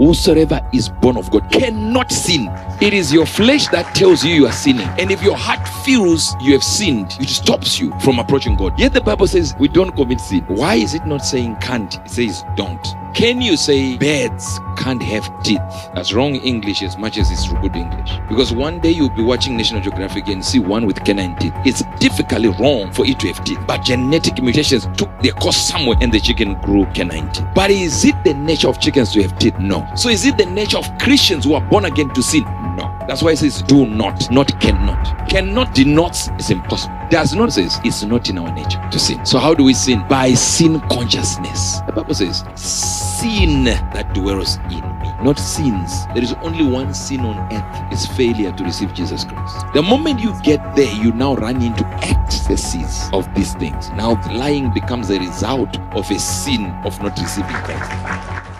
whosoever is born of God cannot sin. It is your flesh that tells you are sinning. And if your heart feels you have sinned, it stops you from approaching God. Yet the Bible says we don't commit sin. Why is it not saying can't? It says don't. Can you say birds can't have teeth? That's wrong English as much as it's good English. Because one day you'll be watching National Geographic and see one with canine teeth. It's difficultly wrong for it to have teeth. But genetic mutations took their course somewhere and the chicken grew canine teeth. But is it the nature of chickens to have teeth? No. So is it the nature of Christians who are born again to sin? No. That's why it says do not cannot. Cannot denotes it's impossible. Does not says it's not in our nature to sin. So how do we sin? By sin consciousness. The Bible says sin that dwells in me, not sins. There is only one sin on earth. It's failure to receive Jesus Christ. The moment you get there, you now run into excesses of these things. Now lying becomes a result of a sin of not receiving Christ.